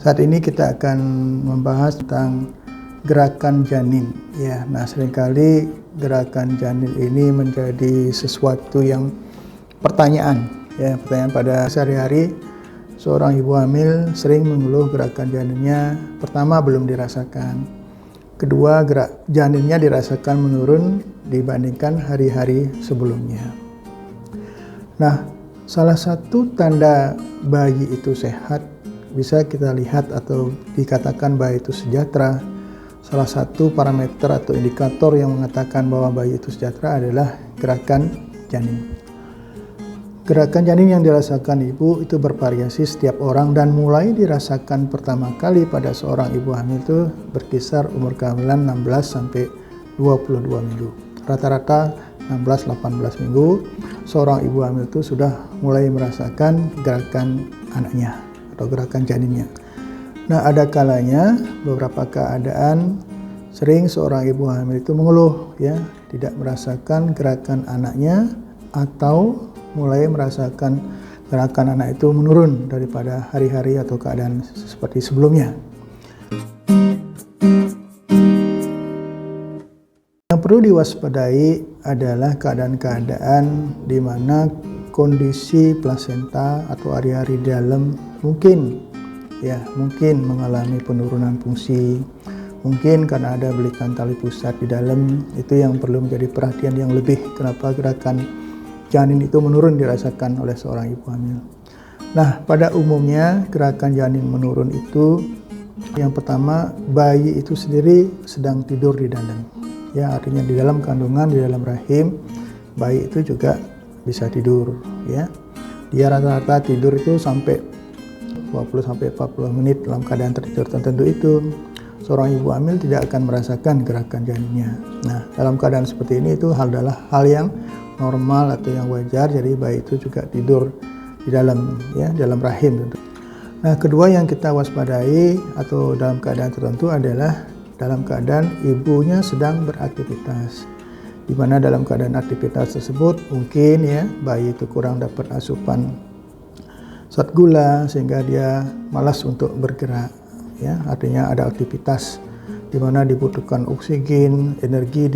Saat ini kita akan membahas tentang gerakan janin. Ya, nah seringkali gerakan janin ini menjadi sesuatu yang pertanyaan pada sehari-hari. Seorang ibu hamil sering mengeluh gerakan janinnya pertama belum dirasakan. Kedua, janinnya dirasakan menurun dibandingkan hari-hari sebelumnya. Nah, salah satu tanda bayi itu sehat bisa kita lihat atau dikatakan bayi itu sejahtera. Salah satu parameter atau indikator yang mengatakan bahwa bayi itu sejahtera adalah gerakan janin. Gerakan janin yang dirasakan ibu itu bervariasi setiap orang dan mulai dirasakan pertama kali pada seorang ibu hamil itu berkisar umur kehamilan 16 sampai 22 minggu. Rata-rata 16-18 minggu seorang ibu hamil itu sudah mulai merasakan gerakan anaknya atau gerakan janinnya. Nah, ada kalanya beberapa keadaan sering seorang ibu hamil itu mengeluh tidak merasakan gerakan anaknya atau mulai merasakan gerakan anak itu menurun daripada hari-hari atau keadaan seperti sebelumnya. Yang perlu diwaspadai adalah keadaan-keadaan di mana kondisi plasenta atau hari-hari di dalam mungkin mengalami penurunan fungsi, mungkin karena ada belitan tali pusat di dalam. Itu yang perlu menjadi perhatian yang lebih, kenapa gerakan janin itu menurun dirasakan oleh seorang ibu hamil. Nah, pada umumnya gerakan janin menurun itu yang pertama, bayi itu sendiri sedang tidur di dalam. Ya, artinya di dalam kandungan, di dalam rahim, bayi itu juga bisa tidur. Ya, dia rata-rata tidur itu sampai 20-40 menit dalam keadaan tertidur tertentu itu. Seorang ibu hamil tidak akan merasakan gerakan janinnya. Nah, dalam keadaan seperti ini itu adalah hal yang normal atau yang wajar, jadi bayi itu juga tidur di dalam dalam rahim tentu. Nah, kedua yang kita waspadai atau dalam keadaan tertentu adalah dalam keadaan ibunya sedang beraktivitas, di mana dalam keadaan aktivitas tersebut mungkin bayi itu kurang dapat asupan zat gula sehingga dia malas untuk bergerak. Artinya ada aktivitas di mana dibutuhkan oksigen, energi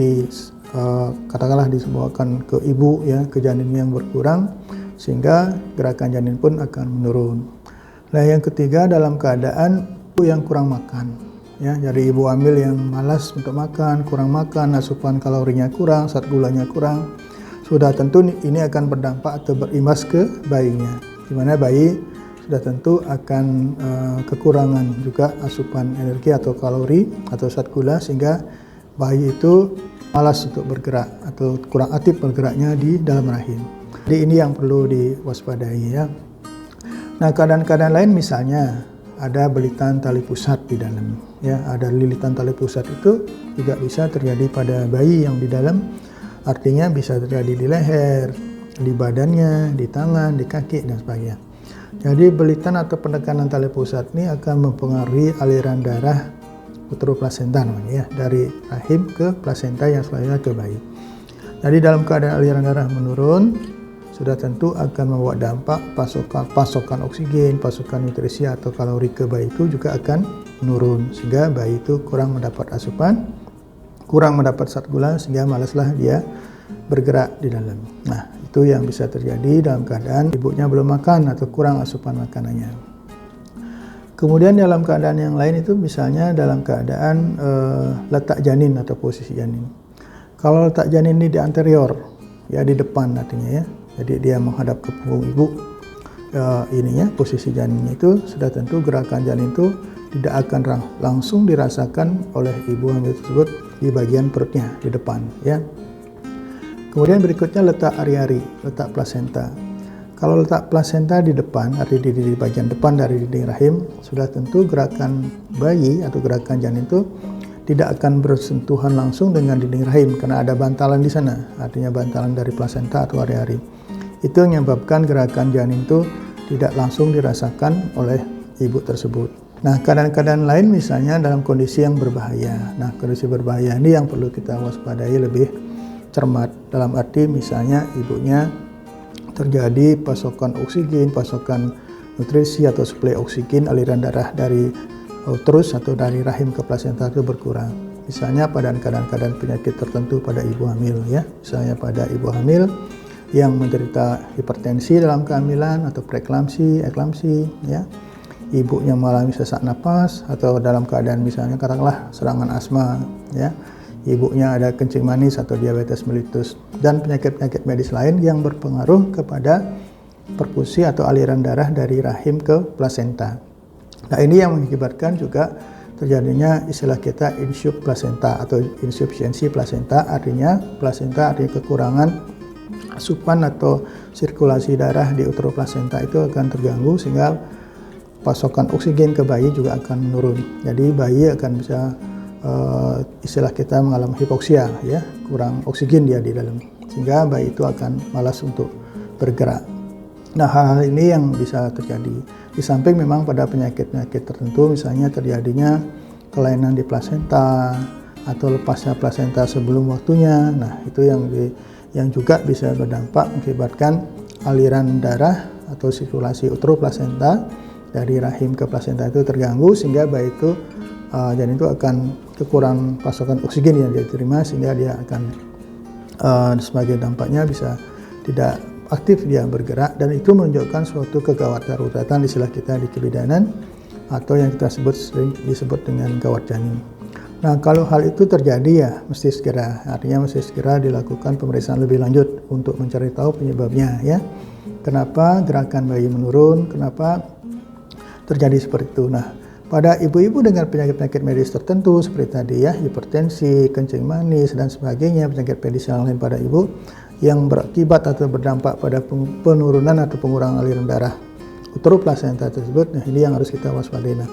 katakanlah disebarkan ke ibu ke janin yang berkurang sehingga gerakan janin pun akan menurun. Nah, yang ketiga dalam keadaan ibu yang kurang makan. Jadi ibu hamil yang malas untuk makan, kurang makan, asupan kalorinya kurang, zat gulanya kurang, sudah tentu ini akan berdampak atau berimbas ke bayinya, di mana bayi sudah tentu akan kekurangan juga asupan energi atau kalori atau zat gula sehingga bayi itu malas untuk bergerak atau kurang aktif bergeraknya di dalam rahim. Jadi ini yang perlu diwaspadai. Nah, keadaan-keadaan lain misalnya ada belitan tali pusat di dalam. Ada lilitan tali pusat itu juga bisa terjadi pada bayi yang di dalam. Artinya bisa terjadi di leher, di badannya, di tangan, di kaki dan sebagainya. Jadi belitan atau penekanan tali pusat ini akan mempengaruhi aliran darah uteroplasenta namanya dari rahim ke plasenta yang selanjutnya ke bayi. Jadi dalam keadaan aliran darah menurun, sudah tentu akan membawa dampak pasokan oksigen, pasokan nutrisi atau kalori ke bayi itu juga akan menurun sehingga bayi itu kurang mendapat asupan, kurang mendapat zat gula sehingga malaslah dia bergerak di dalam. Nah, itu yang bisa terjadi dalam keadaan ibunya belum makan atau kurang asupan makanannya. Kemudian dalam keadaan yang lain itu misalnya dalam keadaan letak janin atau posisi janin. Kalau letak janin ini di anterior, di depan artinya jadi dia menghadap ke punggung ibu, posisi janinnya itu sudah tentu gerakan janin itu tidak akan langsung dirasakan oleh ibu hamil tersebut di bagian perutnya di depan. Kemudian berikutnya letak ari-ari, letak plasenta. Kalau letak plasenta di depan, artinya di bagian depan dari dinding rahim, sudah tentu gerakan bayi atau gerakan janin itu tidak akan bersentuhan langsung dengan dinding rahim karena ada bantalan di sana, artinya bantalan dari plasenta atau ari-ari. Itu yang menyebabkan gerakan janin itu tidak langsung dirasakan oleh ibu tersebut. Nah, keadaan-keadaan lain misalnya dalam kondisi yang berbahaya. Nah, kondisi berbahaya ini yang perlu kita waspadai lebih cermat. Dalam arti misalnya ibunya terjadi pasokan oksigen, pasokan nutrisi atau suplai oksigen aliran darah dari uterus atau dari rahim ke plasenta itu berkurang. Misalnya pada keadaan-keadaan penyakit tertentu pada ibu hamil ya, misalnya pada ibu hamil yang menderita hipertensi dalam kehamilan atau preeklamsi, eklamsi ya, ibu yang mengalami sesak napas atau dalam keadaan misalnya katakanlah serangan asma ya, ibunya ada kencing manis atau diabetes mellitus dan penyakit-penyakit medis lain yang berpengaruh kepada perfusi atau aliran darah dari rahim ke plasenta. Nah, ini yang mengakibatkan juga terjadinya istilah kita insuf plasenta atau insufisiensi plasenta, artinya kekurangan asupan atau sirkulasi darah di uteroplasenta itu akan terganggu sehingga pasokan oksigen ke bayi juga akan menurun. Jadi bayi akan bisa istilah kita mengalami hipoksia ya, kurang oksigen dia di dalam, sehingga bayi itu akan malas untuk bergerak. Nah, hal-hal ini yang bisa terjadi. Di samping memang pada penyakit-penyakit tertentu, misalnya terjadinya kelainan di plasenta atau lepasnya plasenta sebelum waktunya. Nah, itu yang juga bisa berdampak mengakibatkan aliran darah atau sirkulasi uteroplasenta dari rahim ke plasenta itu terganggu sehingga bayi itu janin itu akan kekurangan pasokan oksigen yang dia terima sehingga dia akan sebagai dampaknya bisa tidak aktif dia bergerak, dan itu menunjukkan suatu kegawat daruratan istilah kita di kebidanan atau yang kita sering disebut dengan gawat janin. Nah, kalau hal itu terjadi ya mesti segera dilakukan pemeriksaan lebih lanjut untuk mencari tahu penyebabnya ya. Kenapa gerakan bayi menurun, kenapa terjadi seperti itu. Nah, pada ibu-ibu dengan penyakit-penyakit medis tertentu seperti tadi ya, hipertensi, kencing manis dan sebagainya, penyakit medis yang lain pada ibu yang berakibat atau berdampak pada penurunan atau pengurangan aliran darah uteroplasenta tersebut. Nah, ini yang harus kita waspadai. Nah,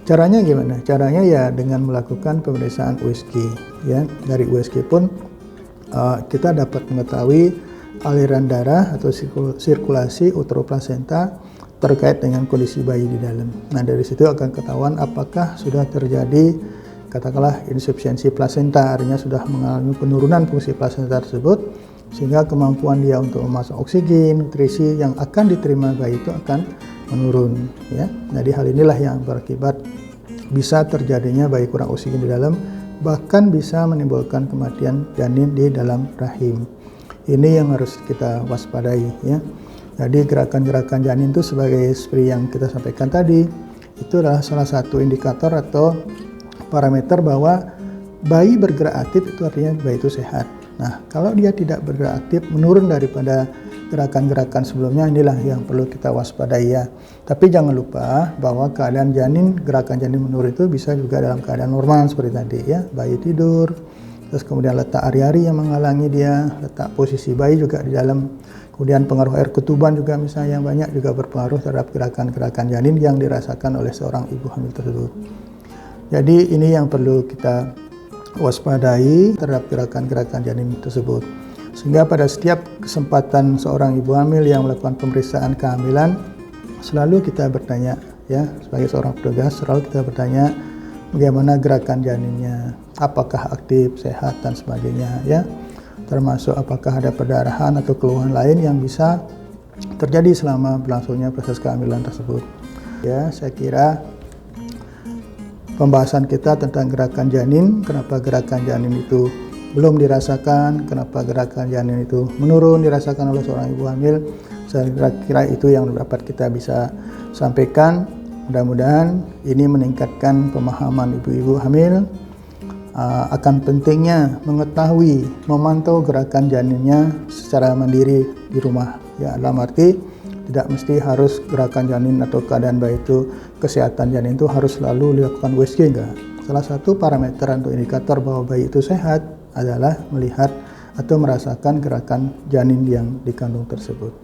caranya gimana? Caranya ya dengan melakukan pemeriksaan USG ya. Dari USG pun kita dapat mengetahui aliran darah atau sirkulasi uteroplasenta terkait dengan kondisi bayi di dalam. Nah, dari situ akan ketahuan apakah sudah terjadi katakanlah insufisiensi plasenta, artinya sudah mengalami penurunan fungsi plasenta tersebut sehingga kemampuan dia untuk memasok oksigen, nutrisi yang akan diterima bayi itu akan menurun ya. Jadi hal inilah yang berakibat bisa terjadinya bayi kurang oksigen di dalam, bahkan bisa menimbulkan kematian janin di dalam rahim. Ini yang harus kita waspadai ya. Jadi gerakan-gerakan janin itu seperti yang kita sampaikan tadi, itu adalah salah satu indikator atau parameter bahwa bayi bergerak aktif itu artinya bayi itu sehat. Nah, kalau dia tidak bergerak aktif, menurun daripada gerakan-gerakan sebelumnya, inilah yang perlu kita waspadai ya. Tapi jangan lupa bahwa keadaan janin, gerakan janin menurun itu bisa juga dalam keadaan normal seperti tadi ya. Bayi tidur, terus kemudian letak ari-ari yang menghalangi dia, letak posisi bayi juga di dalam, kemudian pengaruh air ketuban juga misalnya yang banyak juga berpengaruh terhadap gerakan-gerakan janin yang dirasakan oleh seorang ibu hamil tersebut. Jadi ini yang perlu kita waspadai terhadap gerakan-gerakan janin tersebut. Sehingga pada setiap kesempatan seorang ibu hamil yang melakukan pemeriksaan kehamilan, selalu kita bertanya ya, sebagai seorang petugas selalu kita bertanya bagaimana gerakan janinnya, apakah aktif, sehat dan sebagainya ya. Termasuk apakah ada perdarahan atau keluhan lain yang bisa terjadi selama berlangsungnya proses kehamilan tersebut. Ya, saya kira pembahasan kita tentang gerakan janin, kenapa gerakan janin itu belum dirasakan, kenapa gerakan janin itu menurun dirasakan oleh seorang ibu hamil, saya kira itu yang dapat kita bisa sampaikan. Mudah-mudahan ini meningkatkan pemahaman ibu-ibu hamil akan pentingnya mengetahui, memantau gerakan janinnya secara mandiri di rumah. Ya, dalam arti tidak mesti harus gerakan janin atau keadaan bayi itu, kesehatan janin itu harus selalu dilakukan USG, enggak. Salah satu parameter atau indikator bahwa bayi itu sehat adalah melihat atau merasakan gerakan janin yang dikandung tersebut.